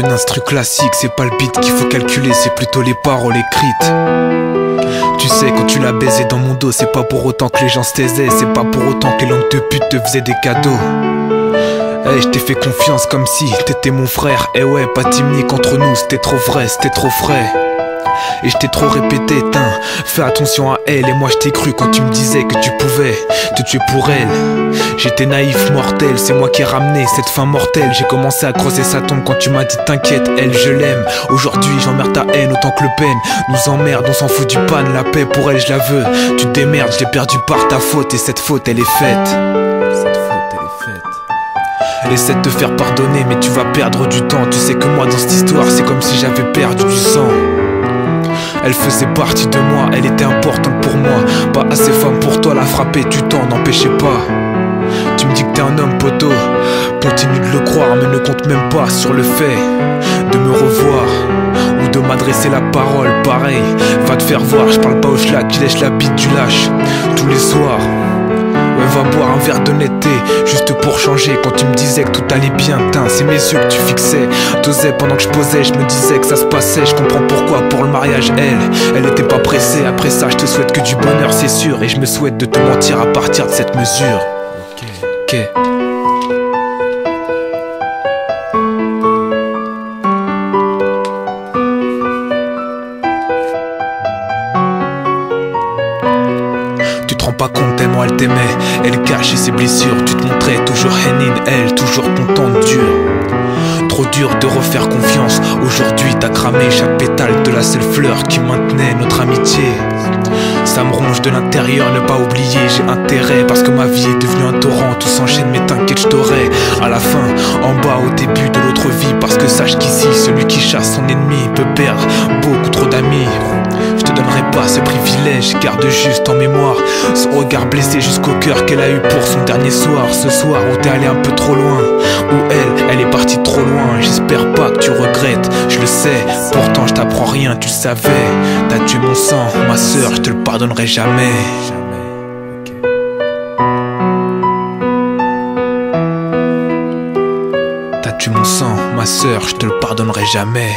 une instru classique, c'est pas le beat qu'il faut calculer, c'est plutôt les paroles écrites. Tu sais, quand tu l'as baisé dans mon dos, c'est pas pour autant que les gens se taisaient, c'est pas pour autant que les langues de pute te faisaient des cadeaux. Hey, je t'ai fait confiance comme si t'étais mon frère. Eh ouais, pas timide entre nous, c'était trop vrai, c'était trop frais. Et je t'ai trop répété, fais attention à elle. Et moi je t'ai cru quand tu me disais que tu pouvais te tuer pour elle. J'étais naïf, mortel, c'est moi qui ai ramené cette fin mortelle. J'ai commencé à creuser sa tombe quand tu m'as dit t'inquiète, elle je l'aime. Aujourd'hui j'emmerde ta haine autant que le peine nous emmerde, on s'en fout du pan. La paix pour elle je la veux, tu te démerdes, je l'ai perdu par ta faute. Et cette faute elle est faite. Cette faute elle est faite. Essaie de te faire pardonner mais tu vas perdre du temps. Tu sais que moi dans cette histoire c'est comme si j'avais perdu du sang. Elle faisait partie de moi, elle était importante pour moi. Pas assez femme pour toi, la frapper du temps n'empêchait pas. Tu me dis que t'es un homme poteau, continue de le croire mais ne compte même pas sur le fait de me revoir ou de m'adresser la parole. Pareil, va te faire voir, je parle pas au schlag qui lèche la bite du lâche tous les soirs. Ouais, va boire un verre d'honnêteté, juste pour changer. Quand tu me disais que tout allait bien, c'est mes yeux que tu fixais. T'osais pendant que je posais, je me disais que ça se passait. Je comprends pourquoi pour le mariage, elle était pas pressée. Après ça, je te souhaite que du bonheur, c'est sûr. Et je me souhaite de te mentir à partir de cette mesure. Ok. Tu te rends pas compte tellement elle t'aimait, elle cachait ses blessures. Tu te montrais toujours Hénine, elle toujours contente, dure. Trop dur de refaire confiance. Aujourd'hui t'as cramé chaque pétale de la seule fleur qui maintenait notre amitié. Ça me ronge de l'intérieur, ne pas oublier, j'ai intérêt. Parce que ma vie est devenue un torrent, tout s'enchaîne mais t'inquiète je t'aurai à la fin, en bas au début de l'autre vie. Parce que sache qu'ici, celui qui chasse son ennemi peut perdre beaucoup trop d'amis. Je te donnerai pas ce privilège, garde juste en mémoire ce regard blessé jusqu'au cœur qu'elle a eu pour son dernier soir. Ce soir où t'es allé un peu trop loin, où elle est partie trop loin. J'espère pas que tu regrettes, je le sais, pourtant je t'apprends rien, tu le savais. T'as tué mon sang, ma sœur, je te le pardonnerai jamais. T'as tué mon sang, ma sœur, je te le pardonnerai jamais.